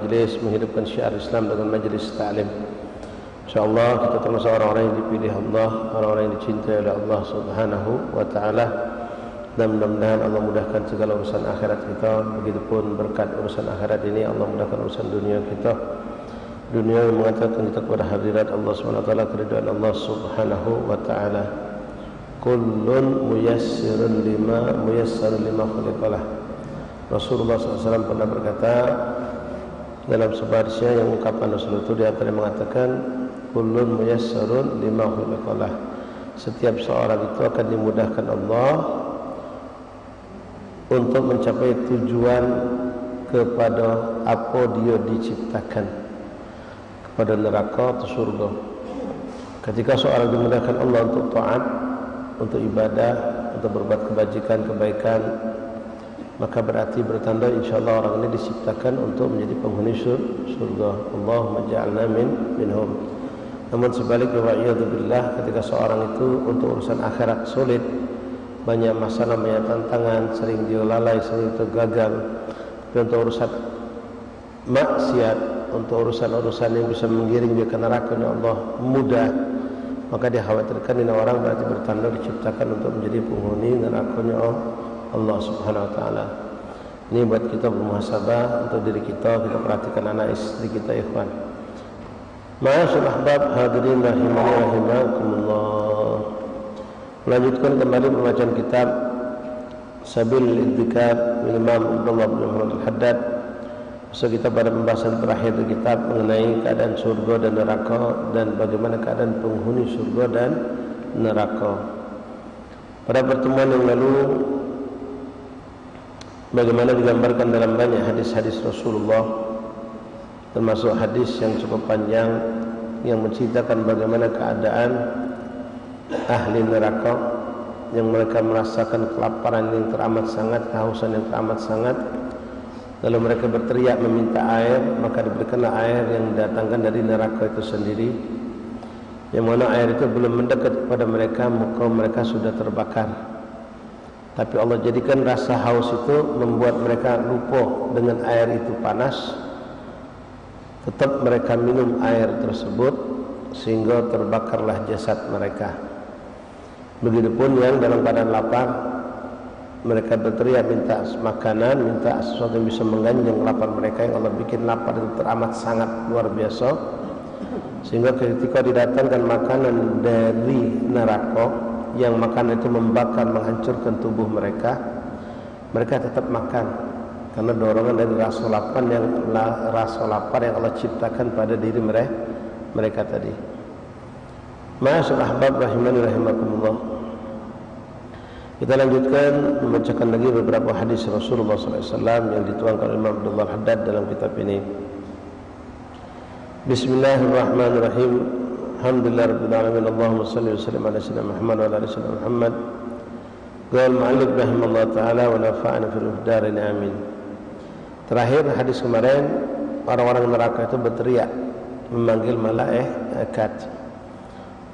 majlis menghidupkan syiar Islam dengan majlis ta'lim. InsyaAllah kita termasuk orang-orang yang dipilih Allah, orang-orang yang dicintai oleh Allah Subhanahu wa ta'ala, dan mudah-mudahan Allah mudahkan segala urusan akhirat kita. Begitupun berkat urusan akhirat ini Allah mudahkan urusan dunia kita, dunia yang mengantarkan kita kepada hadirat Allah Subhanahu wa ta'ala, keridhaan Allah Subhanahu wa ta'ala. Kullun muyassarun lima khuliqalah. Rasulullah SAW pernah berkata dalam sebuah hadisnya, yang ungkapan Rasul itu di antara mengatakan kullun muyassarun lima khuliqalah, setiap seorang itu akan dimudahkan Allah untuk mencapai tujuan kepada apa dia diciptakan, kepada neraka atau surga. Ketika seorang dimudahkan Allah untuk taat, untuk ibadah, untuk berbuat kebajikan, kebaikan, maka berarti bertanda insyaallah orang ini diciptakan untuk menjadi penghuni surga. Allahumma ja'alna minhum. Namun sebaliknya, wa'iyadzubillah, ketika seorang itu untuk urusan akhirat sulit, banyak masalah, banyak tantangan, sering dia lalai, sering dia gagal. Tapi untuk urusan maksiat, untuk urusan-urusan yang bisa menggiring dia ke neraka, Allah mudah, maka dia khawatirkan ini orang berarti bertanda diciptakan untuk menjadi penghuni nerakanya Allah Subhanahu wa ta'ala. Ini buat kita bermuhasabah untuk diri kita, kita perhatikan anak istri kita, ikhwan. Ma'asyil ahbab hadirin rahimani rahimakumullah. Melanjutkan kembali pembacaan kitab Sabil Idzikar Imam Abdullah bin Muhammad Al-Haddad. So kita pada pembahasan terakhir di kitab mengenai keadaan surga dan neraka, dan bagaimana keadaan penghuni surga dan neraka. Pada pertemuan yang lalu, bagaimana digambarkan dalam banyak hadis-hadis Rasulullah, termasuk hadis yang cukup panjang yang menceritakan bagaimana keadaan ahli neraka, yang mereka merasakan kelaparan yang teramat sangat, kehausan yang teramat sangat. Lalu mereka berteriak meminta air, maka diberikanlah air yang didatangkan dari neraka itu sendiri, yang mana air itu belum mendekat kepada mereka, muka mereka sudah terbakar. Tapi Allah jadikan rasa haus itu membuat mereka lupa dengan air itu panas. Tetap mereka minum air tersebut sehingga terbakarlah jasad mereka. Begitupun yang dalam keadaan lapar, mereka berteriak minta makanan, minta sesuatu yang bisa mengganjang lapar mereka, yang Allah bikin lapar itu teramat sangat luar biasa, sehingga ketika didatangkan makanan dari neraka, yang makanan itu membakar, menghancurkan tubuh mereka, mereka tetap makan karena dorongan dari rasa lapar yang Allah ciptakan pada diri mereka tadi. Ma'asyil ahbab rahimani rahimakumullah. Kita lanjutkan membacakan lagi beberapa hadis Rasulullah SAW yang dituangkan oleh Imam Abdullah Al-Haddad dalam kitab ini. Bismillahirrahmanirrahim. Alhamdulillahirabbil alamin. Allahumma shalli wa sallim ala sayyidina Muhammad wa ala ali sayyidina Muhammad. Qala al-mu'allif rahimahullah taala wa nafa'ana fil darin amin. Terakhir hadis kemarin, orang-orang neraka itu berteriak memanggil malaikat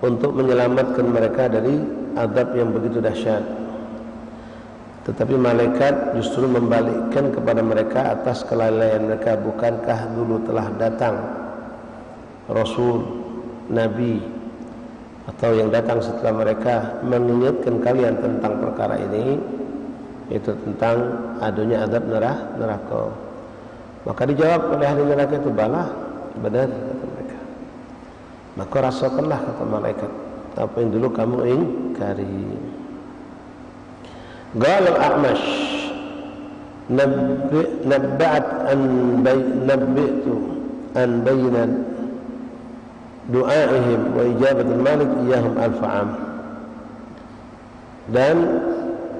untuk menyelamatkan mereka dari azab yang begitu dahsyat. Tetapi malaikat justru membalikkan kepada mereka atas kelalaian mereka. Bukankah dulu telah datang Rasul, Nabi, atau yang datang setelah mereka mengingatkan kalian tentang perkara ini, yaitu tentang adanya azab neraka? Maka dijawab oleh ahli neraka itu, bala, benar, kata mereka. Maka rasakanlah, kata malaikat, apa yang dulu kamu ingkari. Qala al-A'mash nabbi'tu an bayna du'aihim wa ijabatul malik iyahum al-fa'am. Dan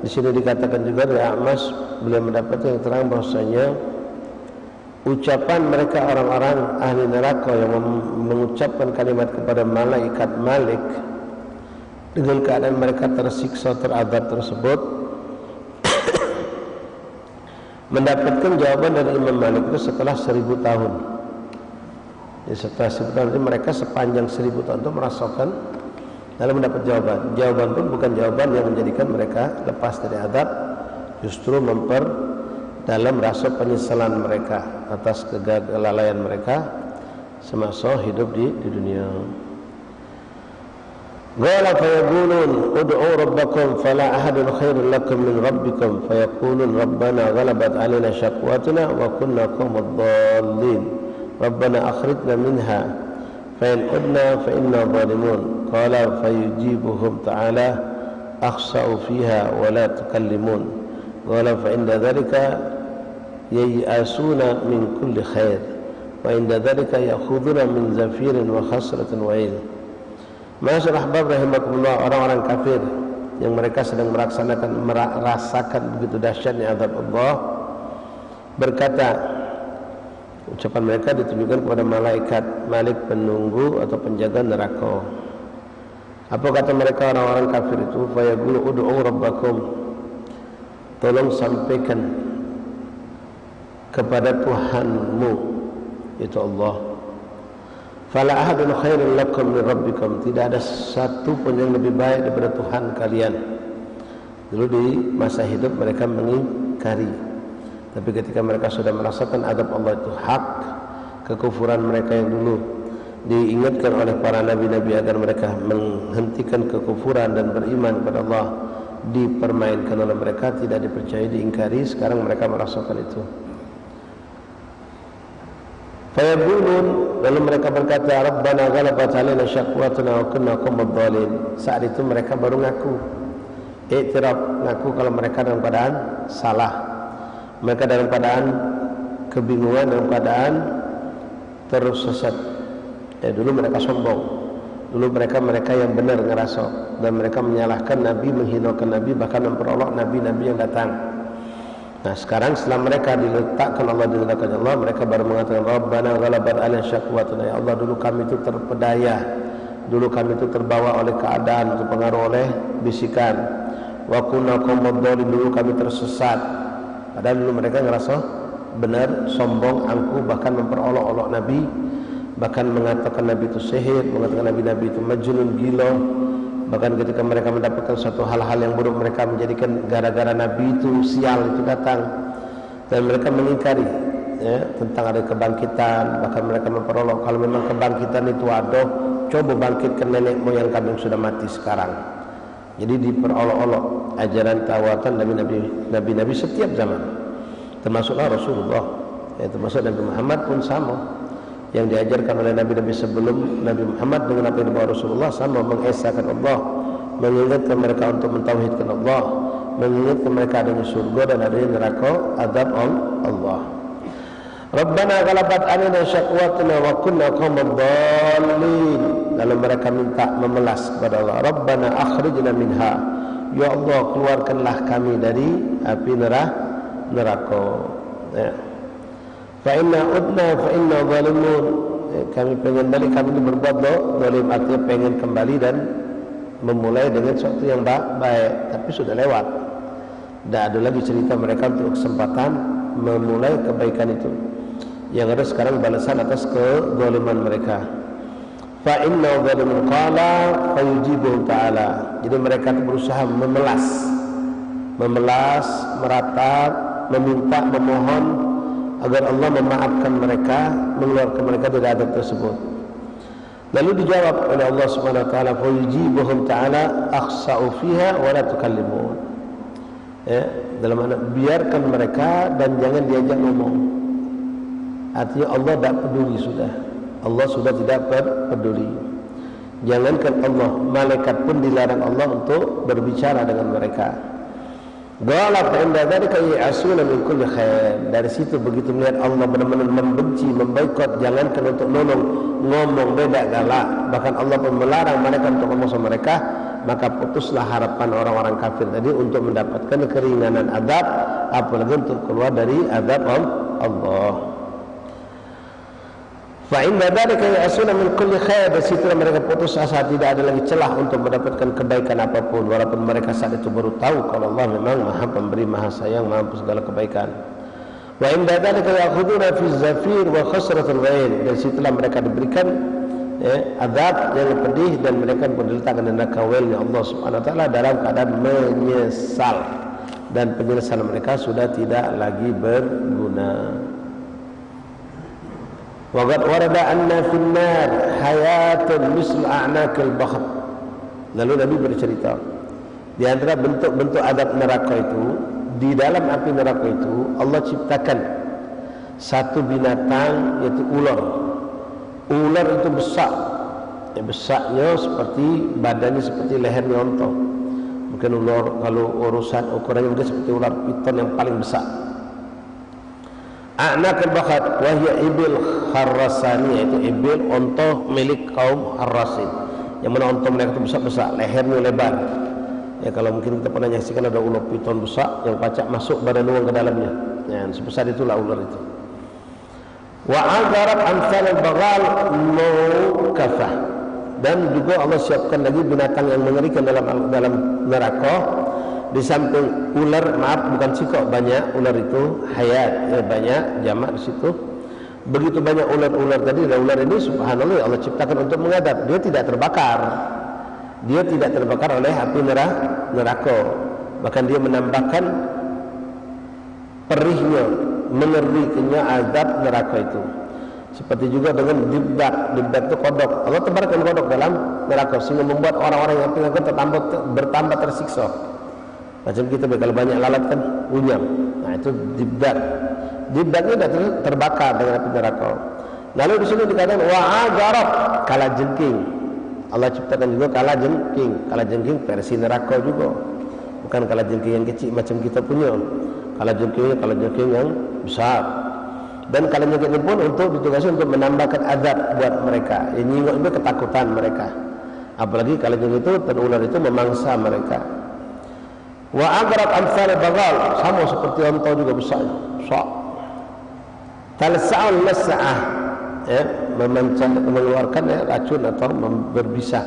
di sini dikatakan juga dari A'mash, beliau mendapatkan keterangan bahwasanya ucapan mereka orang-orang ahli neraka yang mengucapkan kalimat kepada malaikat Malik dengan keadaan mereka tersiksa, terazab tersebut, mendapatkan jawaban dari Imam Malik itu setelah 1000 tahun. Jadi setelah 1000 tahun itu mereka sepanjang 1000 tahun itu merasakan lalu mendapat jawaban. Jawaban pun bukan jawaban yang menjadikan mereka lepas dari azab, justru dalam rasa penyesalan mereka atas kelalaian mereka semasa hidup di dunia. Qala fayaqulun ud'u rabbakum fala ahadun khairun lakum min rabbikum fayaqulun rabbana ghalabat 'alaina shaqqwatuna wa kunna qauman dhalin rabbana akhrijna minha fa in udna fa inna zalimun qala fayujibuhum ta'ala akhsa'u fiha wa la tukallimun qala fa inda dhalika yay'asuna min kulli khair wa inda dhalika ya'khuduna min zafirin wa khasratin wa il. Masyaallah ahbab rahimakumullah, orang-orang kafir yang mereka sedang merasakan begitu dahsyatnya azab Allah berkata, ucapan mereka ditujukan kepada malaikat, malik penunggu atau penjaga neraka. Apa kata mereka orang-orang kafir itu? Fayaqulu ud'u rabbakum, tolong sampaikan kepada Tuhanmu, itu Allah. Fala ahadun khairun lakum min rabbikum, tidak ada satu pun yang lebih baik daripada Tuhan kalian. Dulu di masa hidup mereka mengingkari, tapi ketika mereka sudah merasakan azab Allah itu hak, kekufuran mereka yang dulu diingatkan oleh para nabi-nabi agar mereka menghentikan kekufuran dan beriman kepada Allah, dipermainkan oleh mereka, tidak dipercayai, diingkari. Sekarang mereka merasakan itu. Fayaqulun, lalu mereka berkata, Rabbana ghalabat 'alaina shaqqwatuna wa kunna qauman dhalin. Saat itu mereka baru ngaku, iktiraf, ngaku kalau mereka dalam keadaan salah, mereka dalam keadaan kebingungan, dalam keadaan tersesat. Dulu mereka sombong, dulu mereka yang benar ngerasa, dan mereka menyalahkan Nabi, menghinakan Nabi, bahkan memperolok Nabi-Nabi yang datang. Nah sekarang setelah mereka diletakkan Allah, diletakkan Allah, mereka baru mengatakan Rabbana ghalabat 'alaina shaqqwatuna, ya Allah, dulu kami itu terpedaya, dulu kami itu terbawa oleh keadaan, terpengaruh oleh bisikan. Wa kunna qauman dhalin, dulu kami tersesat. Padahal dulu mereka ngerasa benar, sombong, angkuh, bahkan memperolok-olok Nabi, bahkan mengatakan Nabi itu sihir, mengatakan Nabi itu majnun, gila. Bahkan ketika mereka mendapatkan suatu hal-hal yang buruk, mereka menjadikan gara-gara Nabi itu sial itu datang, dan mereka mengingkari ya, tentang ada kebangkitan. Bahkan mereka memperolok kalau memang kebangkitan itu ada, coba bangkitkan nenek moyang kami yang sudah mati sekarang. Jadi diperolok-olok ajaran tawatan Nabi-Nabi setiap zaman, termasuklah Rasulullah, ya, termasuk Nabi Muhammad pun sama. Yang diajarkan oleh Nabi-Nabi sebelum Nabi Muhammad dengan apa yang dibawa Rasulullah sama, mengesahkan Allah, mengingatkan mereka untuk mentauhidkan Allah, mengingatkan mereka adanya surga dan adanya neraka, azab Allah. Rabbana ghalabat 'alaina shaqqwatuna wa kunna qauman dhalin. Lalu mereka minta memelas kepada Allah, Rabbana akhrijna minha, ya Allah, keluarkanlah kami dari api neraka. Ya. Fa inna udna fa inna zalimun, kami pengen balik, kami ini berbuat zalim, artinya pengen kembali dan memulai dengan sesuatu yang baik, tapi sudah lewat. Tidak ada lagi cerita mereka untuk kesempatan memulai kebaikan itu. Yang ada sekarang balasan atas kezaliman mereka. Fa inna zalimun qala fayujibuhum ta'ala. Jadi mereka berusaha memelas, meratap, meminta, memohon agar Allah memaafkan mereka, mengeluarkan mereka dari adab tersebut. Lalu dijawab oleh Allah Subhanahu wa taala, fa yujibuhum ta'ala akhsa'u fiha wa la tukallimun. Ya, dalam makna biarkan mereka dan jangan diajak ngomong. Artinya Allah tidak peduli sudah. Allah sudah tidak peduli. Jangankan Allah, malaikat pun dilarang Allah untuk berbicara dengan mereka. Qala fa inda dzalika ya'asuna min kulli khair. Dari situ begitu melihat Allah benar-benar membenci, memboikot, jangankan untuk nolong, ngomong beda galak, bahkan Allah pun melarang mereka untuk ngomong sama mereka, maka putuslah harapan orang-orang kafir tadi untuk mendapatkan keringanan azab, apalagi untuk keluar dari azab Allah. Fa inda dzalika ya'asuna min kulli khair. Dari situ mereka putus asa, tidak ada lagi celah untuk mendapatkan kebaikan apapun, walaupun mereka saat itu baru tahu kalau Allah memang Maha Pemberi, Maha Sayang, Maha segala kebaikan. Wa inda dzalika ya'khuduna fi zafir wa khasratul ghair. Dari situlah mereka diberikan azab yang pedih, dan mereka pun diletakkan di neraka wailnya Allah Subhanahu wa taala dalam keadaan menyesal, dan penjelasan mereka sudah tidak lagi berguna. Wa qad warada anna fin nar hayatun misl a'naqil bahr. Lalu Nabi bercerita, di antara bentuk-bentuk adab neraka itu, di dalam api neraka itu Allah ciptakan satu binatang, yaitu ular. Ular itu besar, besarnya seperti badannya seperti lehernya onta. Mungkin ular kalau urusan ukurannya mungkin seperti ular piton yang paling besar. A'naqul bahr wa hiya ibil kharrasani, yaitu ibil onta milik kaum Harrasin. Yang mana onta mereka itu besar-besar, lehernya lebar. Ya, kalau mungkin kita pernah menyaksikan ada ular piton besar yang pacak masuk badan uang ke dalamnya. Ya, sebesar itulah ular itu. Wa agharat amsal al-baghal mawkafah, dan juga Allah siapkan lagi binatang yang mengerikan dalam neraka. Di samping ular, maaf bukan sikok, banyak ular itu hayat, ya, banyak jamak di situ. Begitu banyak ular-ular tadi, dan ular ini subhanallah Allah ciptakan untuk mengadab. Dia tidak terbakar. Dia tidak terbakar oleh api neraka. Bahkan dia menambahkan perihnya, mengerikannya azab neraka itu. Seperti juga dengan dibdak. Dibdak itu kodok. Allah tebarkan kodok dalam neraka sehingga membuat orang-orang yang api neraka bertambah tersiksa. Macam kita kalau banyak lalat kan unyam. Nah, itu dibdak. Dibdaknya sudah terbakar dengan api neraka. Lalu di sini dikatakan wa'agarab, kala jengking. Allah ciptakan juga kala jengking. Kala jengking versi neraka juga. Bukan kala jengking yang kecil macam kita punya. Kala jengking yang besar. Dan kala jengking pun untuk ditugasi untuk menambahkan azab buat mereka. Ini itu ketakutan mereka. Apalagi kala jengking itu terular itu memangsa mereka. Wa aghrab amsal baghal, sama seperti onta juga besar. Talsa'ul las'ah, ya, mengeluarkan racun atau berbisa.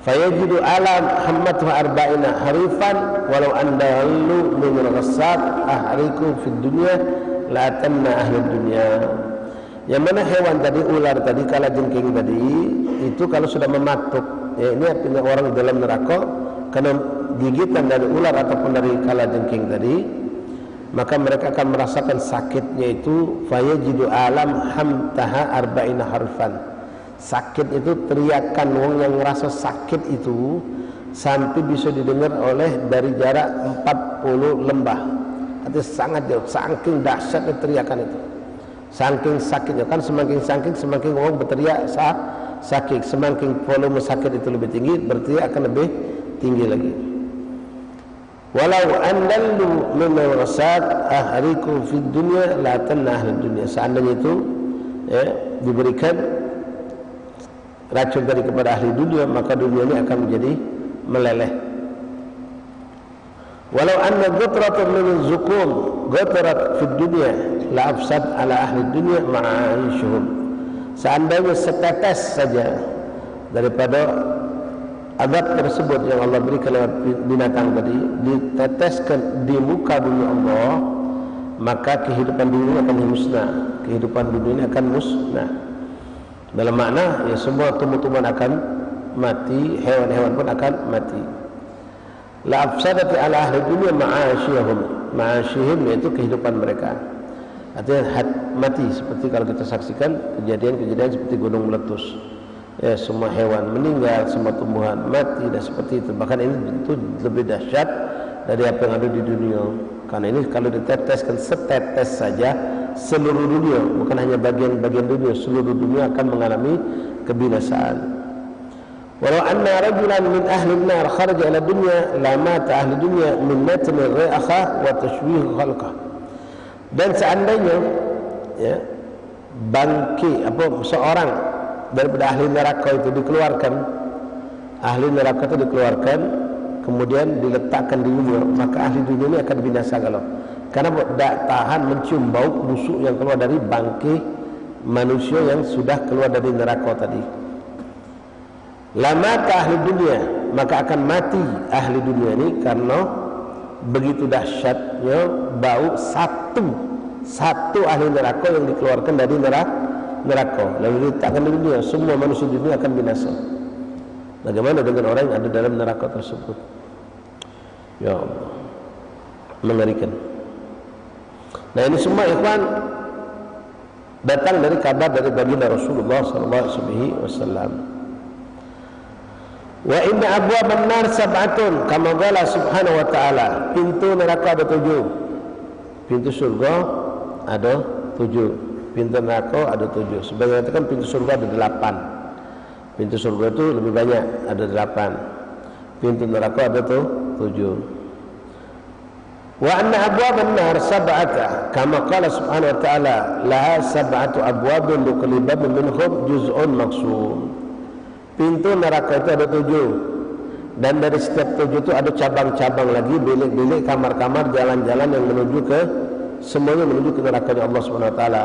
Fayajidu alam hammatuha arba'ina harifan walau andallu min al-ghassat ahriku fid dunya la atanna ahli dunya. Yang mana hewan tadi, ular tadi, kalajengking tadi, itu kalau sudah mematuk, ya, ini artinya orang dalam neraka karena gigitan dari ular ataupun dari kalajengking tadi, maka mereka akan merasakan sakitnya itu. Fayajidu alam hamtaha arba'ina harfan. Sakit itu teriakan wong yang merasa sakit itu sampai bisa didengar oleh dari jarak 40 lembah. Artinya sangat jauh, saking dahsyatnya teriakan itu. Saking sakitnya, kan semakin orang berteriak sakit, semakin volume sakit itu lebih tinggi, berteriak akan lebih tinggi lagi. Walau andallu min al-rasad ahriku fid dunya la tanah dunya. Seandainya itu, ya, diberikan racun dari kepada ahli dunia, maka dunia ini akan menjadi meleleh. Walau anna ghatratan min az-zuqum ghatrat fid dunya la afsad ala ahli dunya ma'aishuhum. Seandainya setetes saja daripada azab tersebut yang Allah berikan lewat binatang tadi diteteskan di muka bumi Allah, maka kehidupan dunia akan musnah. Kehidupan dunia ini akan musnah. Dalam makna, ya, semua tumbuh-tumbuhan akan mati, hewan-hewan pun akan mati. La afsadati ala ahli dunia ma'asyihim, yaitu kehidupan mereka. Artinya mati, seperti kalau kita saksikan kejadian-kejadian seperti gunung meletus. Ya, semua hewan meninggal, semua tumbuhan mati, dan seperti itu. Bahkan ini tentu lebih dahsyat dari apa yang ada di dunia. Karena ini kalau diteteskan setetes saja, seluruh dunia, bukan hanya bagian-bagian dunia, seluruh dunia akan mengalami kebinasaan. Walau anna rajulan min ahli an-nar kharaja ila dunya la mata ahli dunya min natmi ri'akha wa tashwih khalqah. Dan seandainya, ya, bangki seorang daripada ahli neraka itu dikeluarkan, kemudian diletakkan di dunia, maka ahli dunia ini akan binasa kalau karena tidak tahan mencium bau busuk yang keluar dari bangkai manusia yang sudah keluar dari neraka tadi. Lama ke ahli dunia, maka akan mati ahli dunia ini karena begitu dahsyatnya bau satu ahli neraka yang dikeluarkan dari neraka lalu diletakkan di dunia. Semua manusia di dunia akan binasa. Bagaimana dengan orang yang ada dalam neraka tersebut? Ya Allah. mengerikan. Nah ini semua ikhwan datang dari kabar dari baginda Rasulullah SAW. Wa inna abwaban nar sab'atun kama qala subhanahu wa ta'ala. Pintu neraka ada 7. Pintu surga ada 7. Pintu neraka ada 7. Sebagian katakan pintu surga ada 8. Pintu surga itu lebih banyak, ada 8. Pintu neraka ada 7. Wa anna abwaban nar sab'ata kama qala subhanahu wa ta'ala laha sab'atu abwabin likulli babin minhum juz'un maqsum. Pintu neraka itu ada 7 dan dari setiap 7 itu ada cabang-cabang lagi, bilik-bilik, kamar-kamar, jalan-jalan yang menuju ke semuanya menuju ke nerakanya Allah Subhanahu wa taala.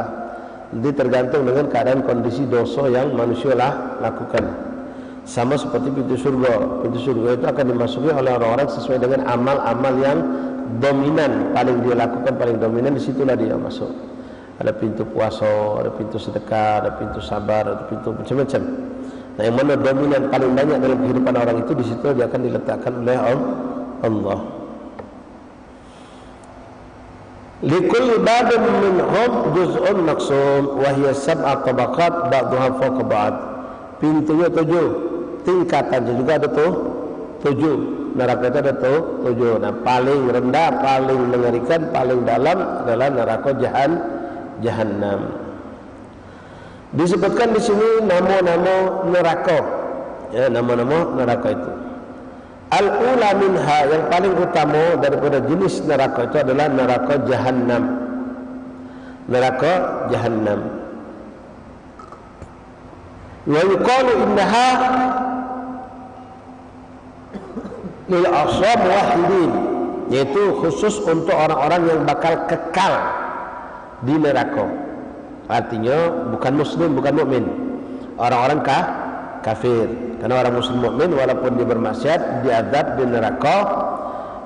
Jadi tergantung dengan keadaan kondisi dosa yang manusia lakukan. Sama seperti pintu surga. Pintu surga itu akan dimasuki oleh orang-orang sesuai dengan amal-amal yang dominan, paling dia lakukan paling dominan, disitulah dia masuk. Ada pintu puasa, ada pintu sedekah, ada pintu sabar, ada pintu macam-macam. Nah yang mana dominan paling banyak dalam kehidupan orang itu, di situ dia akan diletakkan oleh Allah. Likulli babin minhum juz'un maqsum wa hiya sab'a tabaqat ba'daha fawqa ba'd. Pintunya 7, tingkatannya juga ada 7. Neraka itu ada 7. Nah paling rendah, paling mengerikan, paling dalam adalah neraka Jahannam. Disebutkan di sini nama-nama neraka. Ya, nama-nama neraka itu. Al-ula minha, yang paling utama daripada jenis neraka itu adalah neraka Jahannam. Neraka Jahannam. Wa yuqalu innaha lil asam wahidin, yaitu khusus untuk orang-orang yang bakal kekal di neraka. Artinya bukan muslim, bukan mukmin, orang-orang kafir. Karena orang muslim mukmin walaupun dia bermaksiat, diazab di neraka,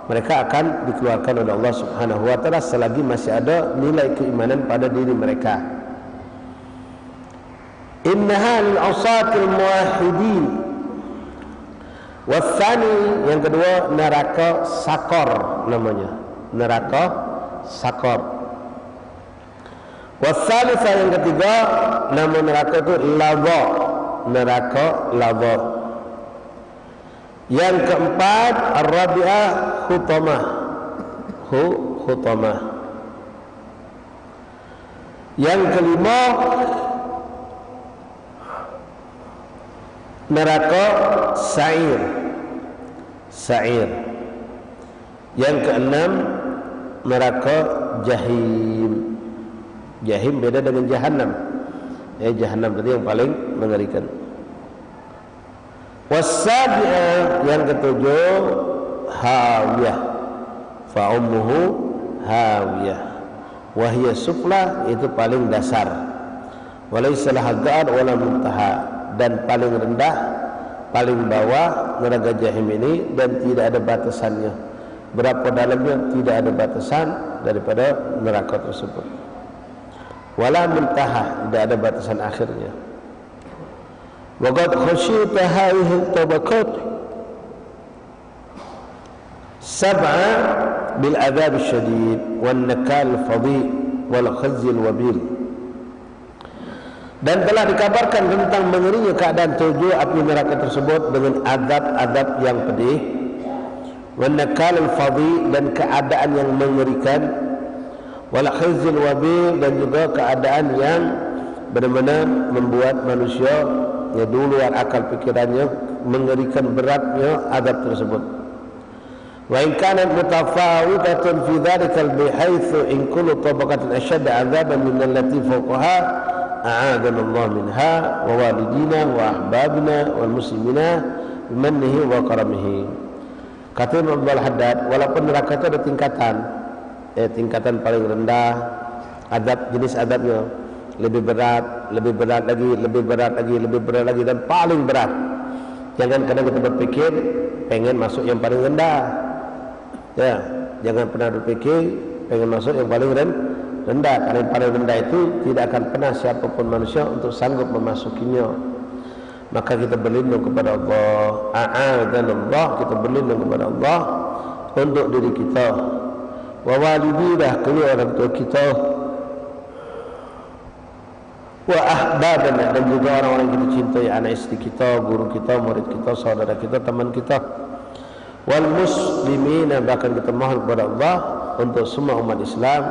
mereka akan dikeluarkan oleh Allah Subhanahu wa taala selagi masih ada nilai keimanan pada diri mereka. Innaha lil asatil muwahhidin. Watsani, yang kedua neraka Sakor namanya. Neraka Sakor. Wasalisa, yang ketiga nama neraka itu Ladha, neraka Ladha. Yang keempat Ar-Rabi'ah Hutamah, Hutamah. Yang kelima neraka Sa'ir, Sa'ir. Yang keenam neraka Jahim. Jahim beda dengan Jahannam. Jahannam tadi yang paling mengerikan. Wasabi'ah, yang ketujuh Hawiyah, fa ummuhu Hawiyah, wa hiya sufla, itu paling dasar. Walaysa laha ga'ad wala muntaha, dan paling rendah, paling bawah neraka Jahim ini, dan tidak ada batasannya. Berapa dalamnya tidak ada batasan daripada neraka tersebut. Wala muntaha, tidak ada batasan akhirnya. Wa qad khashita hadhihi tabaqat sab'a bil adab asyadid wan nakal fadhi wal khazl wabil. Dan telah dikabarkan tentang mengerinya keadaan 7 api neraka tersebut dengan azab-azab yang pedih, wan nakal fadhi, dan keadaan yang mengerikan, wal khizl wabil, dan juga keadaan yang benar-benar membuat manusia di luar akal pikirannya, mengerikan beratnya azab tersebut. Wa in kanat mutafawitatun fi dzalikal bihaitsu in kullu tabaqatin ashadda 'adzaban min allati fawqaha a'adana Allah minha wa walidina wa ahbabina wal muslimina bimannihi wa karamihi. Kata Imam Abdul Haddad, walaupun neraka itu ada tingkatan, tingkatan paling rendah, adab, jenis adabnya lebih berat, lebih berat lagi, lebih berat lagi, lebih berat lagi, dan paling berat. Jangan kadang kita berpikir pengen masuk yang paling rendah, ya, jangan pernah berpikir pengen masuk yang paling rendah, karena yang paling rendah itu tidak akan pernah siapapun manusia untuk sanggup memasukinya. Maka kita berlindung kepada Allah, a'adzanallah, kita berlindung kepada Allah untuk diri kita. wa walidina, kedua orang tua kita, wa ahbabana, dan juga orang-orang yang kita cintai, anak istri kita, guru kita, murid kita, saudara kita, teman kita, wal muslimina, bahkan kita mohon kepada Allah untuk semua umat Islam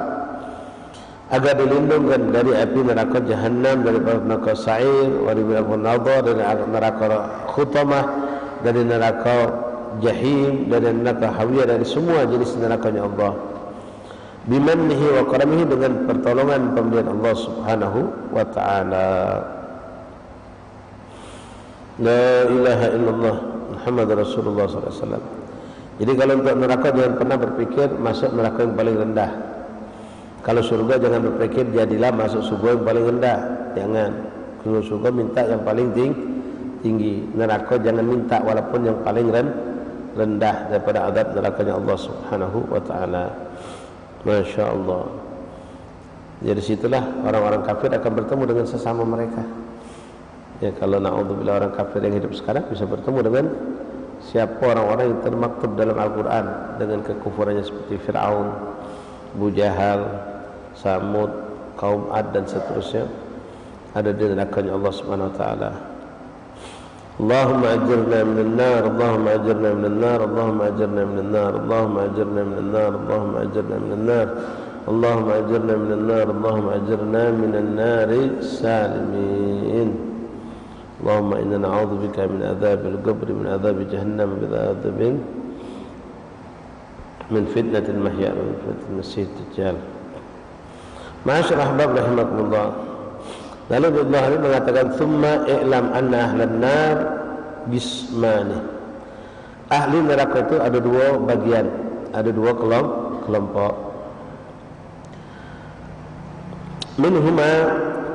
agar dilindungkan dari api neraka Jahannam, dari neraka Sa'ir, dari neraka Nadhar, dari neraka Khutamah, dari neraka Jahim, dari neraka Hawiyah, dari semua jenis nerakanya Allah. Bimannihi wa karamihi, dengan pertolongan pemberian Allah Subhanahu wa ta'ala. La ilaha illallah Muhammad Rasulullah SAW. Jadi kalau untuk neraka jangan pernah berpikir masuk neraka yang paling rendah. Kalau surga jangan berpikir jadilah masuk surga yang paling rendah. Jangan. Kalau surga minta yang paling tinggi. Neraka jangan minta walaupun yang paling rendah daripada azab nerakanya Allah Subhanahu wa ta'ala. Masya Allah. Jadi situlah orang-orang kafir akan bertemu dengan sesama mereka. Ya, kalau na'udzubillah orang kafir yang hidup sekarang bisa bertemu dengan siapa orang-orang yang termaktub dalam Al-Quran dengan kekufurannya seperti Fir'aun, Abu Jahal, Samud, kaum Ad dan seterusnya, ada di nerakanya Allah Subhanahu wa ta'ala. Allahumma ajirna minan nar, Allahumma ajirna minan nar, Allahumma ajirna minan nar, Allahumma ajirna minan nar, Allahumma ajirna minan nar, Allahumma ajirna minan nar, Allahumma ajirna minan nari salimin. Allahumma inna na'udzubika min adzabil qabri, min adzabi jahannam, min adzabin min fitnatil mahya, min fitnatil masih dajjal. Ma'asyar ahbab rahimakumullah. Lalu Allah mengatakan thumma i'lam anna ahlan nar bismani. Ahli neraka itu ada dua bagian, ada dua kelompok. Minhuma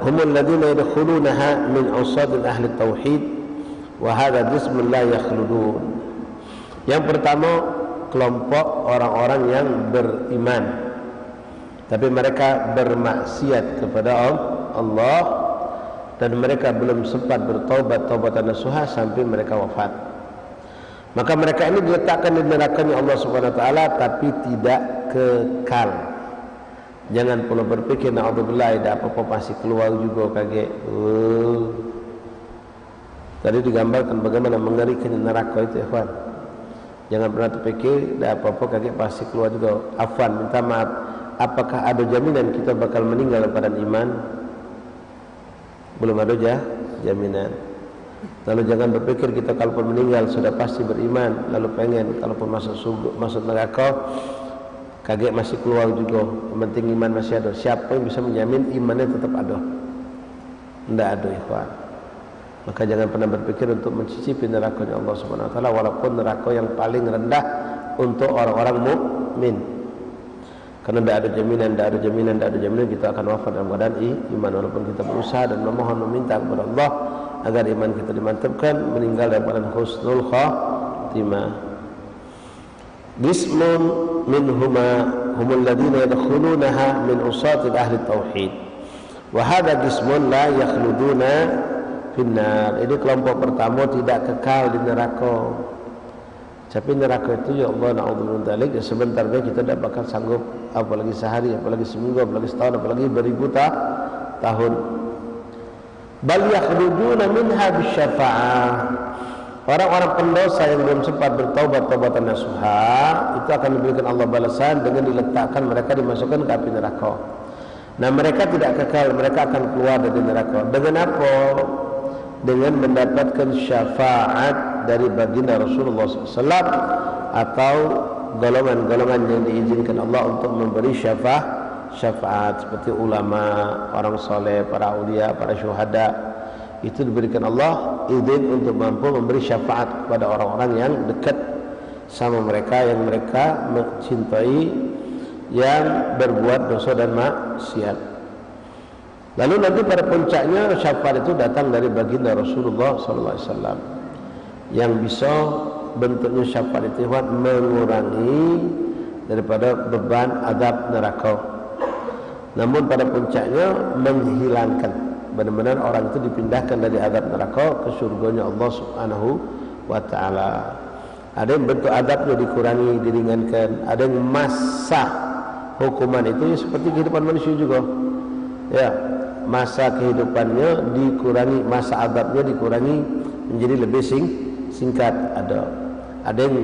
humul ladzina yadkhulunaha min awsad ahli tauhid wa hadha jismun la yakhludun. Yang pertama kelompok orang-orang yang beriman tapi mereka bermaksiat kepada Allah dan mereka belum sempat bertaubat taubatan nasuha sampai mereka wafat. Maka mereka ini diletakkan di nerakanya Allah Subhanahu wa taala tapi tidak kekal. Jangan pula berpikir na'udzubillah ada apa-apa masih keluar juga kaget. Tadi digambarkan bagaimana mengerikan neraka itu, ikhwan. Jangan pernah terpikir ada apa-apa kaget pasti keluar juga. Afwan, minta maaf. Apakah ada jaminan kita bakal meninggal dalam keadaan iman? Belum ada jaminan. Lalu jangan berpikir kita kalaupun meninggal sudah pasti beriman, lalu pengen kalaupun masuk neraka kaget masih keluar juga. Yang penting iman masih ada. Siapa yang bisa menjamin imannya tetap ada? Tidak ada, ikhwan. Maka jangan pernah berpikir untuk mencicipi nerakanya Allah Subhanahu wa taala walaupun neraka yang paling rendah untuk orang-orang mukmin. Karena tidak ada jaminan kita akan wafat dalam keadaan iman walaupun kita berusaha dan memohon meminta kepada Allah agar iman kita dimantapkan, meninggal dalam keadaan husnul khatimah. Bismun minhuma humul ladzina yadkhulunaha min usatil ahli tauhid wa hadha bismun la yakhluduna finnar. Ini kelompok pertama tidak kekal di neraka. Tapi neraka itu ya Allah na'udzubillah dzalik, sebentar saja kita tidak bakal sanggup, apalagi sehari, apalagi seminggu, apalagi setahun, apalagi beribu tahun. Bal yakhrujuna minha bisyafa'ah. Orang-orang pendosa yang belum sempat bertaubat taubatan nasuha itu akan diberikan Allah balasan dengan diletakkan mereka dimasukkan ke api neraka. Nah, mereka tidak kekal, mereka akan keluar dari neraka. Dengan apa? Dengan mendapatkan syafaat dari baginda Rasulullah SAW atau golongan-golongan yang diizinkan Allah untuk memberi syafaat seperti ulama, orang soleh, para aulia, para syuhada. Itu diberikan Allah izin untuk mampu memberi syafaat kepada orang-orang yang dekat sama mereka, yang mereka mencintai, yang berbuat dosa dan maksiat. Lalu nanti pada puncaknya syafaat itu datang dari baginda Rasulullah SAW yang bisa bentuknya syafaat itu mengurangi daripada beban azab neraka. Namun pada puncaknya menghilangkan, benar-benar orang itu dipindahkan dari azab neraka ke surganya Allah Subhanahu wa taala. Ada yang bentuk azabnya dikurangi, diringankan, ada yang masa hukuman itu ya seperti kehidupan manusia juga. Ya, masa kehidupannya dikurangi, masa azabnya dikurangi menjadi lebih singkat. Ada yang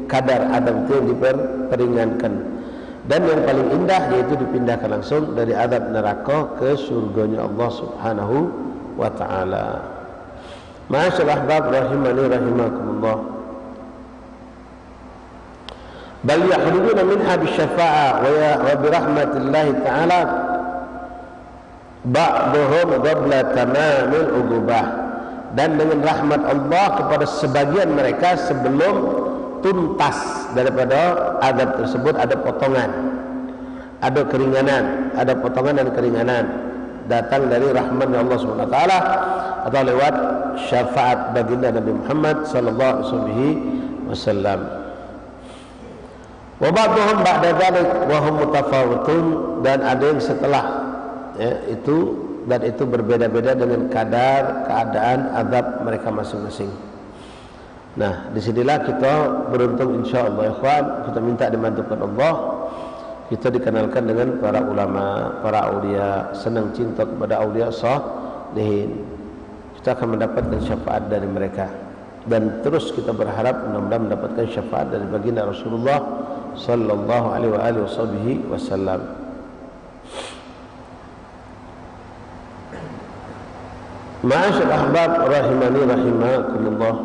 kadar azab itu yang diperingankan. Dan yang paling indah yaitu dipindahkan langsung dari azab neraka ke surganya Allah Subhanahu wa taala. Ma'asyiral ahbab rahimani rahimakumullah. Bal yakhrujuna minha bisyafa'ah wa bi rahmatillahi ta'ala ba'dhum qabla tamamil uqubah. Dan dengan rahmat Allah kepada sebagian mereka sebelum tuntas daripada azab tersebut ada potongan, ada keringanan, ada potongan dan keringanan datang dari rahmat Allah Subhanahu wa taala atau lewat syafaat baginda Nabi Muhammad sallallahu alaihi wasallam. Wa ba'dhum ba'da dzalik wa hum mutafawwitun, dan ada yang setelah itu, dan itu berbeda-beda dengan kadar keadaan azab mereka masing-masing. Nah, disinilah kita beruntung insyaallah ikhwan, kita minta dimantukan Allah, kita dikenalkan dengan para ulama, para aulia, senang cinta kepada aulia salihin. Kita akan mendapatkan syafaat dari mereka, dan terus kita berharap mudah-mudahan mendapatkan syafaat dari baginda Rasulullah sallallahu alaihi wasallam. Ma'asyiral ahbab rahimani rahimakumullah.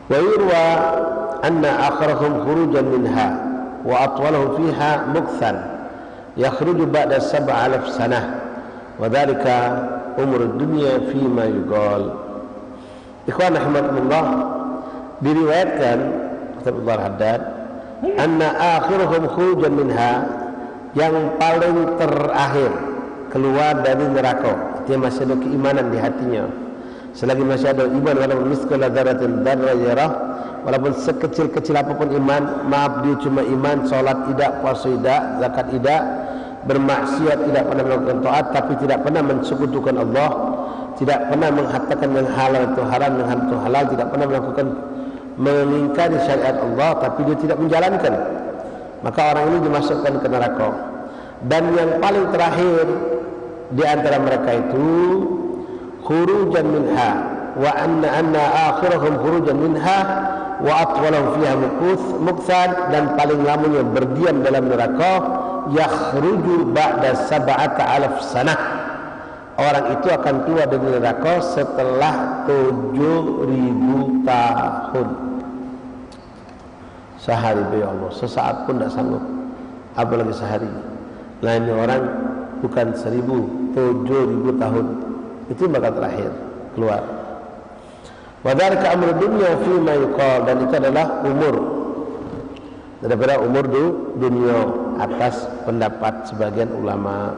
Wa yurwa anna akharahum khurujan minha wa atwalahum fiha mukthan yakhruju ba'da 7,000 sanah wa dhalika umur dunya fima yuqal. Ikhwan rahimakumullah, diriwayatkan kata Abdul Haddad anna akhiruhum khurujan minha, yang paling terakhir keluar dari neraka, dia masih ada keimanan di hatinya. Selagi masih ada iman, walaupun mithqala dzarratin dzarrah, walaupun sekecil-kecil apapun iman, maaf dia cuma iman, salat tidak, puasa tidak, zakat tidak, bermaksiat tidak pernah melakukan taat, tapi tidak pernah mensekutukan Allah, tidak pernah mengatakan yang halal itu haram, yang haram itu halal, tidak pernah melakukan mengingkari syariat Allah, tapi dia tidak menjalankan, maka orang ini dimasukkan ke neraka. Dan yang paling terakhir di antara mereka itu khurujan minha wa anna akhirahum khurujan minha wa atwalahum fiha mukthan, dan paling lamanya berdiam dalam neraka yakhruju ba'da 7,000 sanah. Orang itu akan keluar dari neraka setelah 7.000 tahun. Sehari ya Allah, sesaat pun tidak sanggup, apalagi sehari. Lainnya orang bukan 1.000, 7.000 tahun. Itu bakal terakhir keluar. Wa dzalika amru dunya fi ma yuqal, dan itu adalah umur daripada umur dunia atas pendapat sebagian ulama.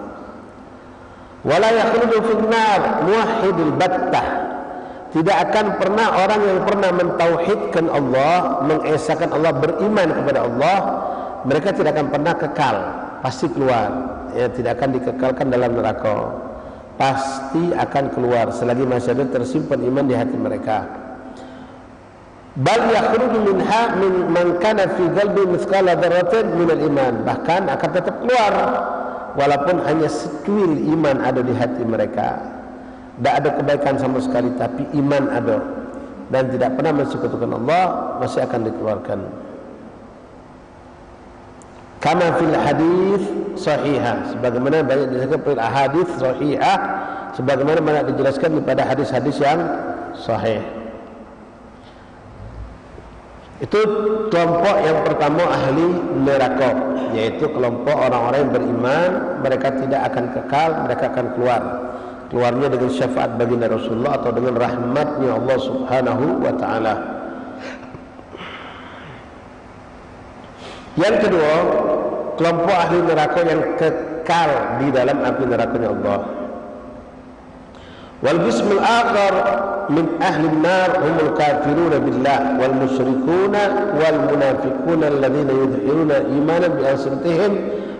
Wala yakhruju fin nar muwahhidul battah, tidak akan pernah orang yang pernah mentauhidkan Allah, mengesahkan Allah, beriman kepada Allah, mereka tidak akan pernah kekal, pasti keluar, ya, tidak akan dikekalkan dalam neraka, pasti akan keluar selagi masih ada tersimpan iman di hati mereka. Bal yakhruju minha min man kana fi qalbi mithqala dzarratin min al-iman, bahkan akan tetap keluar walaupun hanya secuil iman ada di hati mereka. Tidak ada kebaikan sama sekali, tapi iman ada, dan tidak pernah mensekutukan Allah, masih akan dikeluarkan. Kama fil hadis sahihah, sebagaimana banyak disebutkan hadis sahihah, sebagaimana banyak dijelaskan pada hadis-hadis yang sahih. Itu kelompok yang pertama ahli neraka, yaitu kelompok orang-orang yang beriman, mereka tidak akan kekal, mereka akan keluarnya dengan syafaat baginda Rasulullah atau dengan rahmatnya Allah Subhanahu wa taala. Yang kedua, kelompok ahli neraka yang kekal di dalam api nerakanya Allah. Wal qismul akhar min ahli an-nar humul kafiruna billah wal musyrikuna wal munafiquna alladziina yudhhiruna imanan bi alsinatihim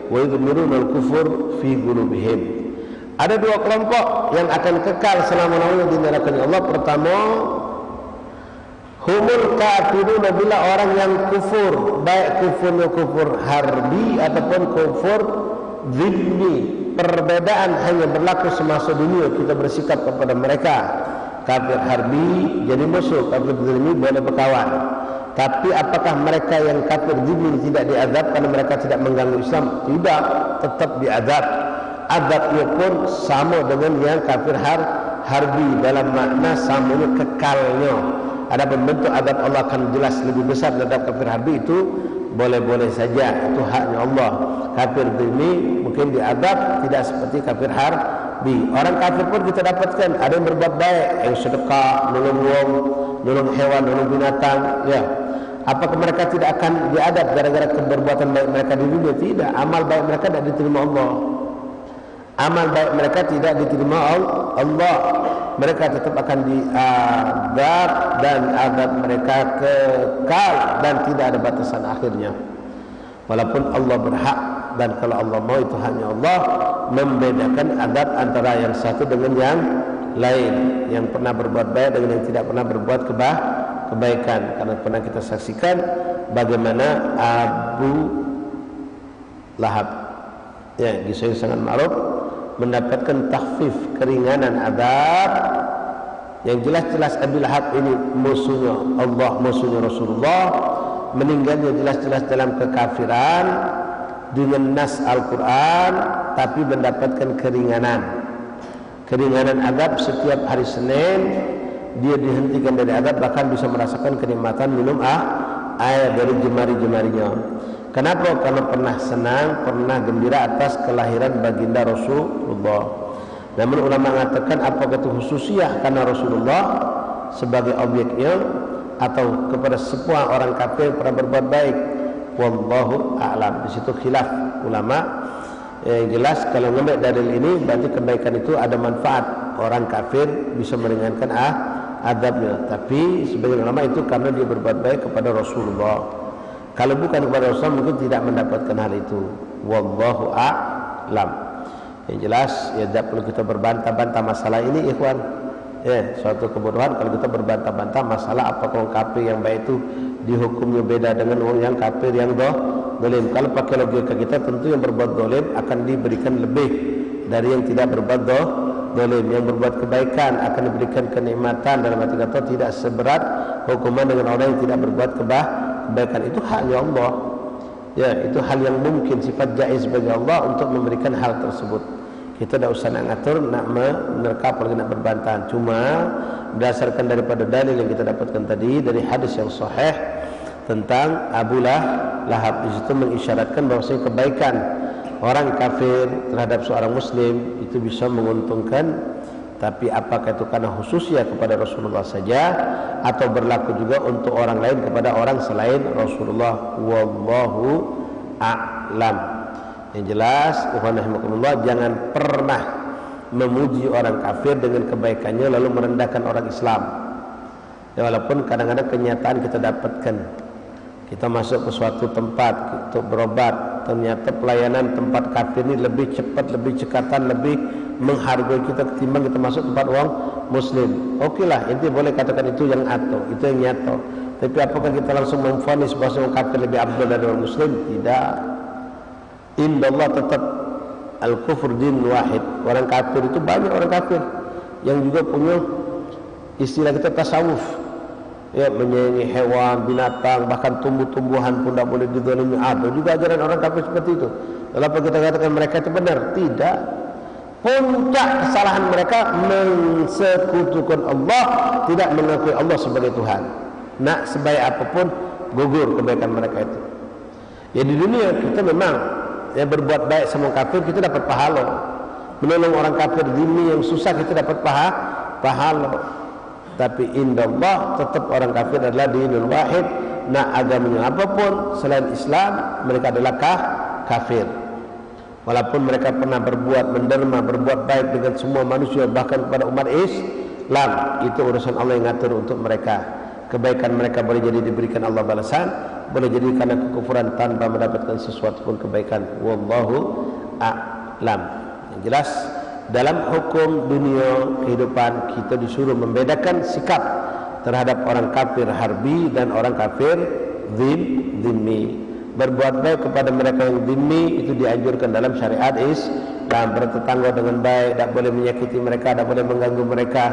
wa yudhmiruna al-kufur fi qulubihim. Ada dua kelompok yang akan kekal selama-lamanya di neraka Allah. Pertama, Humul kafirun, bila orang yang kufur, baik kufurnya kufur harbi ataupun kufur zimmi. Perbedaan hanya berlaku semasa dunia kita bersikap kepada mereka. Kafir harbi jadi musuh, kafir zimmi boleh berkawan. Tapi apakah mereka yang kafir zimmi tidak diazab karena mereka tidak mengganggu Islam? Tidak, tetap diazab. Azabnya pun sama dengan yang kafir harbi, dalam makna samanya kekalnya. Adapun bentuk azab Allah akan jelas lebih besar terhadap kafir harbi, itu boleh-boleh saja, itu haknya Allah. Kafir zimmi mungkin diazab tidak seperti kafir harbi. Orang kafir pun kita dapatkan ada yang berbuat baik, yang sedekah, nolong wong, nolong hewan, nolong binatang, ya. Apakah mereka tidak akan diadab gara-gara keberbuatan baik mereka di dunia? Tidak. Amal baik mereka tidak diterima Allah. Amal baik mereka tidak diterima Allah. Mereka tetap akan diadab, dan azab mereka kekal dan tidak ada batasan akhirnya. Walaupun Allah berhak, dan kalau Allah mau itu hanya Allah membedakan azab antara yang satu dengan yang lain, yang pernah berbuat baik dengan yang tidak pernah berbuat kebaikan. Karena pernah kita saksikan bagaimana Abu Lahab, ya, kisah yang sangat ma'ruf, mendapatkan takhfif, keringanan azab. Yang jelas-jelas Abu Lahab ini musuhnya Allah, musuhnya Rasulullah, meninggalnya jelas-jelas dalam kekafiran dengan nas Al-Quran, tapi mendapatkan keringanan azab. Setiap hari Senin dia dihentikan dari azab, bahkan bisa merasakan kenikmatan minum air dari jemari-jemarinya. Kenapa? Karena pernah senang, pernah gembira atas kelahiran baginda Rasulullah. Namun ulama mengatakan apakah itu khususiyah karena Rasulullah sebagai objeknya, atau kepada semua orang kafir yang pernah berbuat baik. Wallahu a'lam. Di situ khilaf ulama. Yang jelas kalau ngambil dalil ini berarti kebaikan itu ada manfaat. Orang kafir bisa meringankan azabnya. Tapi sebagian ulama itu karena dia berbuat baik kepada Rasulullah. Kalau bukan kepada Rasulullah mungkin tidak mendapatkan hal itu. Wallahu a'lam. Yang jelas ya tidak perlu kita berbantah-bantah masalah ini, ikhwan. Ya, suatu kebodohan kalau kita berbantah-bantah masalah apakah orang kafir yang baik itu dihukumnya beda dengan orang yang kafir yang dolim. Kalau pakai logika kita, tentu yang berbuat dolim akan diberikan lebih dari yang tidak berbuat dolim. Yang berbuat kebaikan akan diberikan kenikmatan, dalam arti kata tidak seberat hukuman dengan orang yang tidak berbuat kebaikan. Itu haknya Allah. Ya, itu hal yang mungkin, sifat jaiz bagi Allah untuk memberikan hal tersebut. Kita tidak usah nak ngatur, nak menerka, apalagi nak berbantahan. Cuma berdasarkan daripada dalil yang kita dapatkan tadi dari hadis yang sahih tentang Abu Lahab, di situ mengisyaratkan bahwasanya kebaikan orang kafir terhadap seorang muslim itu bisa menguntungkan. Tapi apakah itu karena khususnya kepada Rasulullah saja atau berlaku juga untuk orang lain kepada orang selain Rasulullah? Wallahu a'lam. Yang jelas, jangan pernah memuji orang kafir dengan kebaikannya lalu merendahkan orang Islam. Ya, walaupun kadang-kadang kenyataan kita dapatkan, kita masuk ke suatu tempat untuk berobat, ternyata pelayanan tempat kafir ini lebih cepat, lebih cekatan, lebih menghargai kita ketimbang kita masuk tempat orang muslim. Okeylah, inti boleh katakan itu yang atau itu yang nyata. Tapi apakah kita langsung memvonis bahwa orang kafir lebih abdul dari orang muslim? Tidak. Indallah tetap al-kufur din wahid. Orang kafir itu banyak orang kafir yang juga punya istilah kita tasawuf. Ya, menyayangi hewan, binatang, bahkan tumbuh-tumbuhan pun tidak boleh dizalimi. Ada juga ajaran orang kafir seperti itu. Lalu apa kita katakan mereka itu benar? Tidak. Puncak kesalahan mereka mensekutukan Allah, tidak mengakui Allah sebagai Tuhan. Nak sebaik apapun gugur kebaikan mereka itu. Ya, di dunia kita memang ya berbuat baik sama kafir kita dapat pahala. Menolong orang kafir zimmi yang susah kita dapat pahala. Tapi indallah tetap orang kafir adalah dinul wahid. Nak agamanya apapun selain Islam, mereka adalah kafir. Walaupun mereka pernah berbuat menderma, berbuat baik dengan semua manusia, bahkan kepada umat Islam, itu urusan Allah yang ngatur untuk mereka. Kebaikan mereka boleh jadi diberikan Allah balasan, boleh jadi karena kekufuran tanpa mendapatkan sesuatu pun kebaikan. Wallahu a'lam. Yang jelas, dalam hukum dunia kehidupan kita disuruh membedakan sikap terhadap orang kafir harbi dan orang kafir dhimmi. Berbuat baik kepada mereka yang dhimmi itu dianjurkan dalam syariat Islam. Bertetangga dengan baik, tak boleh menyakiti mereka, tak boleh mengganggu mereka.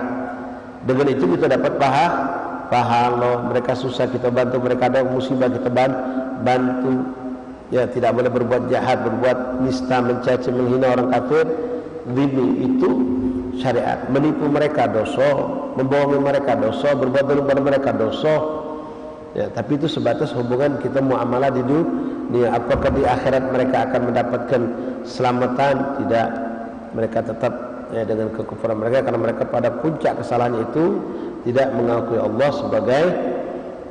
Dengan itu kita dapat pahala. Mereka susah kita bantu, mereka ada musibah kita bantu. Ya, tidak boleh berbuat jahat, berbuat nista, mencaci, menghina orang kafir dhimmi. Itu syariat. Menipu mereka dosa, membohongi mereka dosa, berbuat zalim pada mereka dosa. Ya, tapi itu sebatas hubungan kita muamalah di dunia. Apakah di akhirat mereka akan mendapatkan keselamatan? Tidak. Mereka tetap dengan kekufuran mereka, karena mereka pada puncak kesalahan itu tidak mengakui Allah sebagai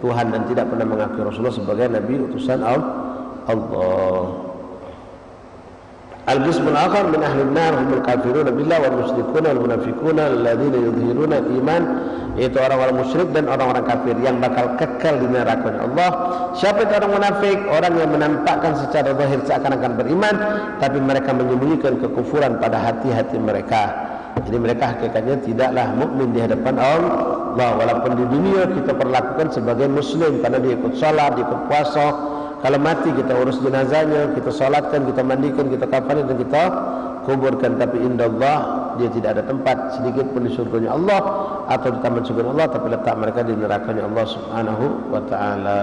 Tuhan dan tidak pernah mengakui Rasulullah sebagai Nabi utusan Allah. Al-qismul akhar min ahli an-nar humul kafirun billah wal musyrikun wal munafiqun alladziina yudhhiruna al-iman, yaitu orang-orang musyrik dan orang-orang kafir yang bakal kekal di neraka Allah. Siapa itu orang munafik? Orang yang menampakkan secara zahir seakan-akan beriman, tapi mereka menyembunyikan kekufuran pada hati-hati mereka. Jadi mereka hakikatnya tidaklah mukmin di hadapan Allah. Walaupun di dunia kita perlakukan sebagai muslim karena dia ikut salat, dia ikut puasa. Kalau mati kita urus jenazahnya, kita salatkan, kita mandikan, kita kafanin dan kita kuburkan. Tapi indallah dia tidak ada tempat sedikit pun di surganya Allah atau di taman surga Allah, tapi letak mereka di nerakanya Allah Subhanahu wa taala.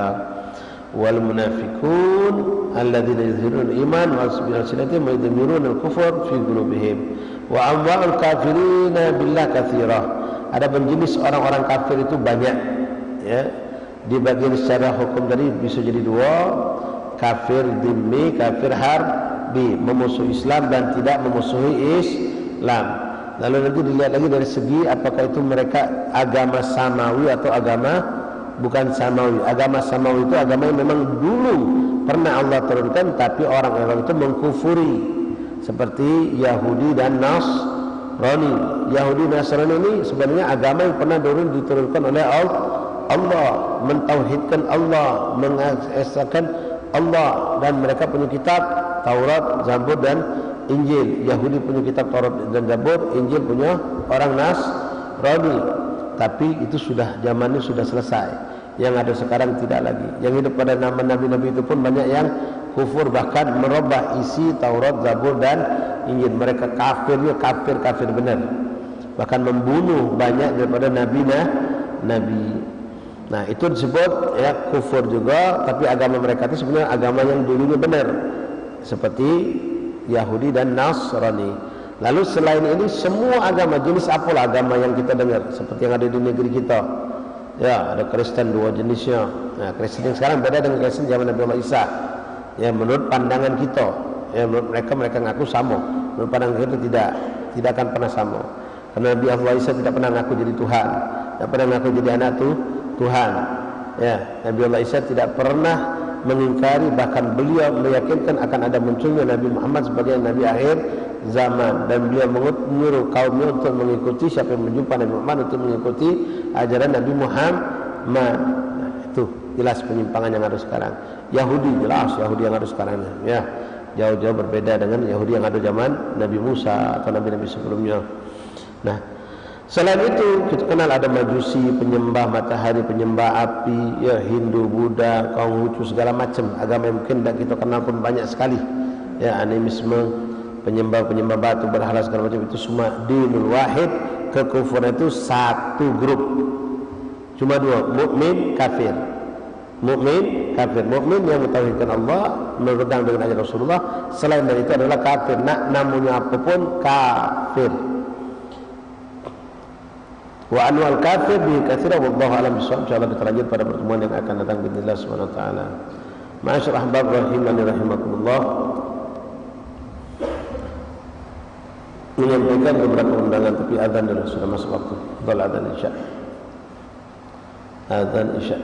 Wal munafiqun alladziina yuzhiruna al-iman wa yasbiquna wa yudmiruna al-kufr fi qulubihim wa amwalul kafirina billah katsira. Ada jenis orang-orang kafir itu banyak, ya. Dibagi secara hukum tadi bisa jadi dua, kafir dhimmi, kafir harbi, memusuhi Islam dan tidak memusuhi Islam. Lalu nanti dilihat lagi dari segi apakah itu mereka agama samawi atau agama bukan samawi. Agama samawi itu agama yang memang dulu pernah Allah turunkan, tapi orang-orang itu mengkufuri, seperti Yahudi dan Nasrani. Yahudi dan Nasrani ini sebenarnya agama yang pernah diturunkan oleh Allah, mentauhidkan Allah, mengesahkan Allah, dan mereka punya kitab Taurat, Zabur dan Injil. Yahudi punya kitab Taurat dan Zabur, Injil punya orang Nasrani. Tapi itu sudah zamannya sudah selesai. Yang ada sekarang tidak lagi. Yang hidup pada nama nabi-nabi itu pun banyak yang kufur, bahkan merubah isi Taurat, Zabur dan Injil. Mereka kafirnya kafir benar. Bahkan membunuh banyak daripada nabi. Nah, itu disebut ya kufur juga, tapi agama mereka itu sebenarnya agama yang dulunya benar, seperti Yahudi dan Nasrani. Lalu selain ini semua agama, jenis apalah agama yang kita dengar, seperti yang ada di negeri kita. Ya, ada Kristen dua jenisnya. Nah, Kristen yang sekarang beda dengan Kristen zaman Nabi Muhammad Isa. Ya, menurut pandangan kita, ya menurut mereka ngaku sama. Menurut pandangan kita tidak akan pernah sama. Karena Nabi Allah Isa tidak pernah ngaku jadi Tuhan, tidak pernah ngaku jadi anak Tuhan. Ya, Nabi Allah Isa tidak pernah mengingkari, bahkan beliau meyakinkan akan ada munculnya Nabi Muhammad sebagai Nabi akhir zaman, dan beliau menyuruh kaumnya untuk mengikuti siapa yang menjumpa Nabi Muhammad untuk mengikuti ajaran Nabi Muhammad. Nah, itu jelas penyimpangan yang ada sekarang. Yahudi jelas Yahudi yang ada sekarang, ya jauh-jauh berbeda dengan Yahudi yang ada zaman Nabi Musa atau nabi-nabi sebelumnya. Nah, selain itu kita kenal ada Majusi, penyembah matahari, penyembah api, ya Hindu, Buddha, Konghucu, segala macam agama yang mungkin kita kenal pun banyak sekali. Ya, animisme, penyembah batu, berhala, segala macam, itu semua dinul wahid. Kekufuran itu satu grup, cuma dua, mukmin, kafir. Mukmin, kafir. Mukmin yang mentauhidkan Allah, berpegang dengan ajaran Rasulullah. Selain dari itu adalah kafir. Namanya apapun kafir. Wa anwal kafir bi katsira wallahu alam bisawab. Insyaallah kita lanjut pada pertemuan yang akan datang bismillah subhanahu wa taala. Ma'asyiral ahbab rahimani rahimakumullah. Menyampaikan beberapa undangan, tapi azan dulu, sudah masuk waktu. Dol azan isya. Azan isya.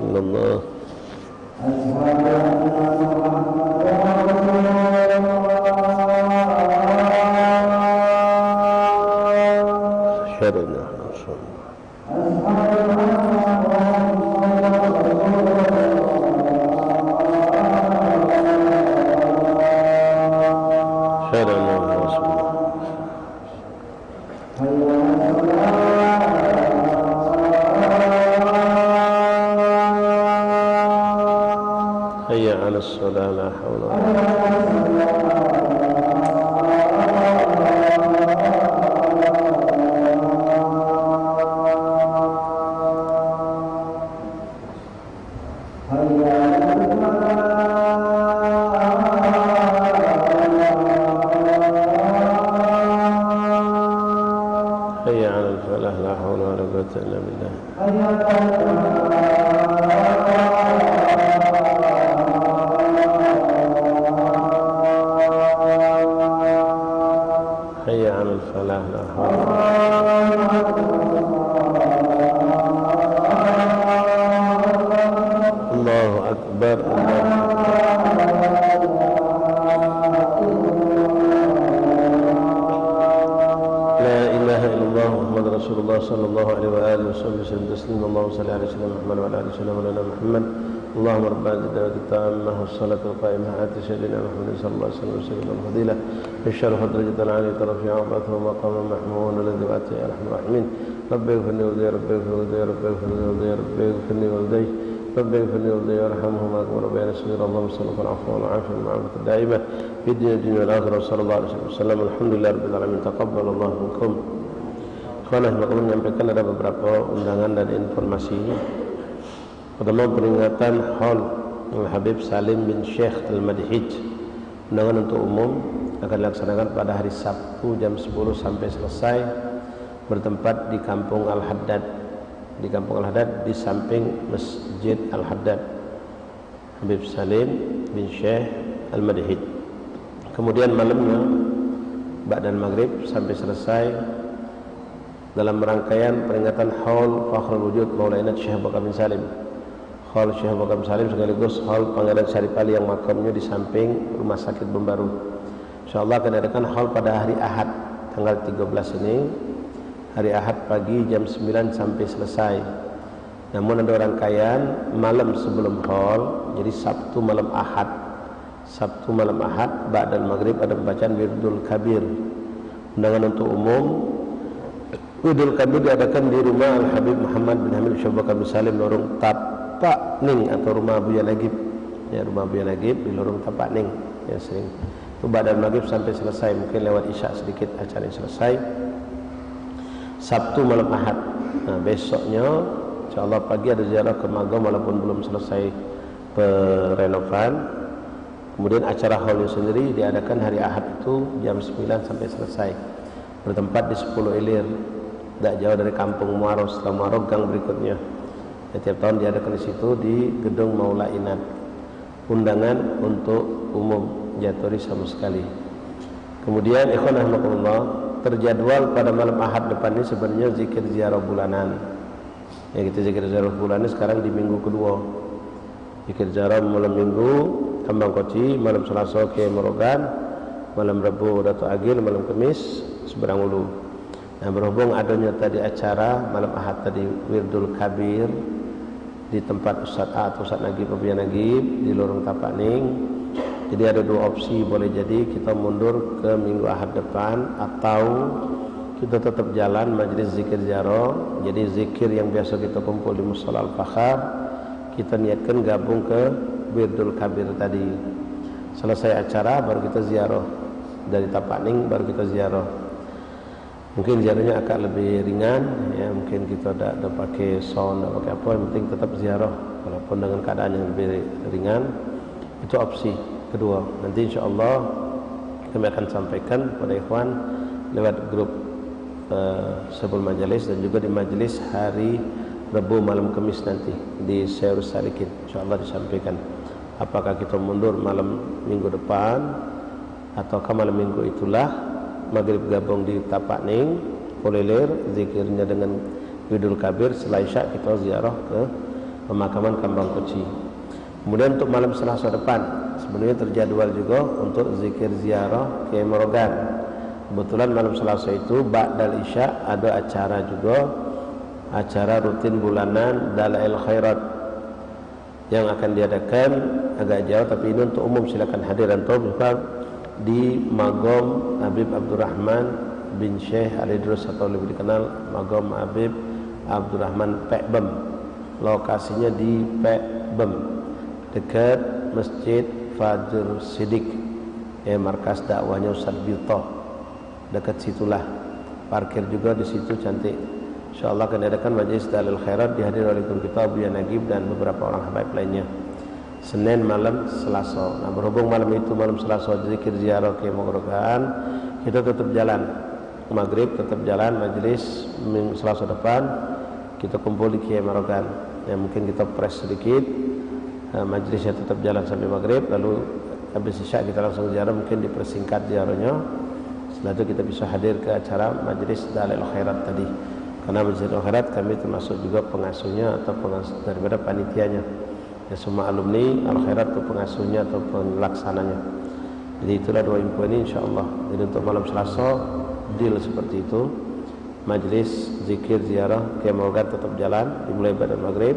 illallah. Asyhadu an la ilaha الصلاة لا حول ولا حي على الفلاح لا حول ولا قوة إلا بالله. حي على الفلاح لا حول الله أكبر لا إله إلا الله محمد رسول الله صلى الله عليه وآله وسلم تسليما اللهم صل على سيدنا محمد وعلى آله وسلم محمد اللهم ربنا زدنا التامة والصلاة القائمة آت سيدنا محمد صلى الله عليه وسلم الفضيلة الشرف درجة العالية رفيع وبعثه مقام محمود الذي وأتى يا أرحم الراحمين ربي اغفرني ولدي ربي اغفرني ولدي ربي اغفرني ولدي ربي اغفرني ولدي ربي اغفرني ولدي وارحمهما كما ربياني صغيرا اللهم صل وسلم العفو والعافية والمعافاة الدائمة في الدنيا والآخرة وصلى الله عليه وسلم الحمد لله رب العالمين تقبل الله منكم. Ikhwanah yang menyampaikan ada beberapa undangan dan informasi. Pertama, peringatan Haul Al-Habib Salim bin Syekh Al-Madhij. Undangan untuk umum akan dilaksanakan pada hari Sabtu jam 10 sampai selesai, bertempat di Kampung Al-Haddad. Di Kampung Al-Haddad di samping Masjid Al-Haddad. Habib Salim bin Syekh Al-Madhij. Kemudian malamnya ba'dal maghrib sampai selesai dalam rangkaian peringatan Haul Fakhrul Wujud Maulana Syekh Bakar bin Salim. Haul Syekh Bakar bin Salim sekaligus Haul Pangeran Syarif Ali yang makamnya di samping Rumah Sakit Bembaru. InsyaAllah akan diadakan haul pada hari Ahad tanggal 13 ini, hari Ahad pagi jam 9 sampai selesai. Namun ada rangkaian malam sebelum haul, jadi Sabtu malam Ahad. Sabtu malam Ahad ba'dal maghrib ada pembacaan Wirdul Kabir. Undangan untuk umum Wirdul Kabir diadakan di rumah Al-Habib Muhammad bin Hamid Syekh Bakar bin Salim lorong Tapak Ning atau rumah Buya Nagib. Ya, rumah Buya Nagib di lorong Tapak Ning. Ya, sering. Itu ba'dal maghrib sampai selesai, mungkin lewat isya sedikit acara yang selesai. Sabtu malam Ahad. Nah, besoknya insyaallah pagi ada ziarah ke Magom walaupun belum selesai perenovan. Kemudian acara haulnya sendiri diadakan hari Ahad itu jam 9 sampai selesai. Bertempat di 10 Ilir, tidak jauh dari Kampung Muaro. Setelah Muaro gang berikutnya. Setiap tahun diadakan di situ di Gedung Maula Inat. Undangan untuk umum, jatuh sama sekali. Kemudian ikhwanah rahimakumullah, terjadwal pada malam Ahad depan ini sebenarnya zikir ziarah bulanan. Ya, kita zikir ziarah bulanan sekarang di minggu kedua. Zikir ziarah malam Minggu Kambang Koci, malam Selasa Kiai Morogan, malam Rabu Dato Agil, malam Kamis Seberang Ulu. Nah, berhubung adanya tadi acara malam Ahad tadi Wirdul Kabir di tempat Ustaz A atau Ustaz Nagib Abu Nagib di lorong Tapak Ning. Jadi ada dua opsi, boleh jadi kita mundur ke minggu Ahad depan atau kita tetap jalan majlis zikir ziarah. Jadi zikir yang biasa kita kumpul di Mushola Al-Fakhar, kita niatkan gabung ke Wirdul Kabir tadi. Selesai acara baru kita ziarah dari Tapak Ning, baru kita ziarah. Mungkin ziarahnya agak lebih ringan, ya mungkin kita tidak pakai sound, tidak pakai apa, yang penting tetap ziarah walaupun dengan keadaan yang lebih ringan. Itu opsi kedua. Nanti insyaallah kami akan sampaikan pada ikhwan lewat grup sebelum majelis dan juga di majelis hari Rabu malam Kamis nanti di Syairus Salikin. InsyaAllah disampaikan apakah kita mundur malam minggu depan ataukah malam minggu itulah maghrib gabung di Tapak Ning, Polilir, zikirnya dengan Wirdul Kabir, setelah isya kita ziarah ke pemakaman Kambang Koci. Kemudian untuk malam Selasa depan sebenarnya terjadwal juga untuk zikir ziarah ke Morogan. Kebetulan malam Selasa itu ba'dal Isya ada acara juga, acara rutin bulanan Dalail Khairat yang akan diadakan agak jauh, tapi ini untuk umum, silakan hadir dan tahu di Magom Habib Abdurrahman bin Syekh Ali Idrus atau lebih dikenal Magom Habib Abdurrahman Pekbem. Lokasinya di Pekbem dekat Masjid Fajr Sidik, markas dakwahnya Ustaz Bito. Dekat situlah, parkir juga di situ cantik. Insyaallah akan diadakan majlis Dalil Khairat dihadiri oleh guru kita Abu Nagib dan beberapa orang habaib lainnya. Senin malam Selasa. Nah, berhubung malam itu malam Selasa zikir ziarah ke Morogan, kita tetap jalan. Maghrib tetap jalan majlis Selasa depan kita kumpul di Kiai Morogan. Ya, mungkin kita press sedikit. Majlisnya tetap jalan sampai maghrib, lalu habis isya kita langsung ziarah, mungkin dipersingkat ziarahnya. Setelah itu kita bisa hadir ke acara majlis Dalil Khairat tadi. Karena Majlis Khairat kami termasuk juga pengasuhnya atau pengasuh daripada panitianya. Ya, semua alumni Al Khairat atau pengasuhnya atau pelaksananya. Jadi itulah dua info ini insyaallah. Jadi untuk malam Selasa deal seperti itu. Majlis zikir ziarah ke Morogan tetap jalan dimulai pada maghrib.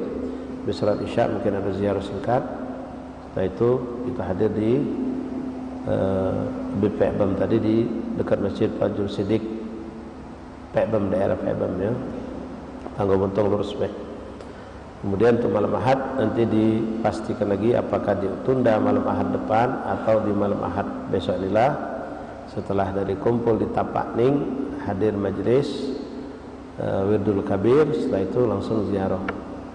Di salat isya mungkin ada ziarah singkat. Setelah itu kita hadir di Pekbem tadi di dekat Masjid Fajr Sidik, Pekbem, daerah Pekbem ya, Tangga Bontong lurus baik. Kemudian untuk malam Ahad nanti dipastikan lagi apakah ditunda malam Ahad depan atau di malam Ahad besok inilah. Setelah dari kumpul di Tapak Ning hadir majlis Wirdul Kabir, setelah itu langsung ziarah.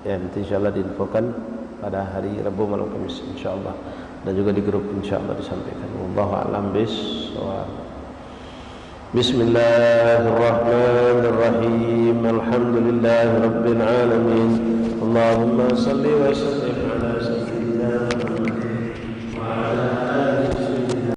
Ya, nanti insyaallah diinfokan pada hari Rabu malam Kamis insyaallah, dan juga di grup insyaallah disampaikan. Wallahu a'lam bishawab. Bismillahirrahmanirrahim. Alhamdulillahirabbil alamin. Allahumma salli wa sallim ala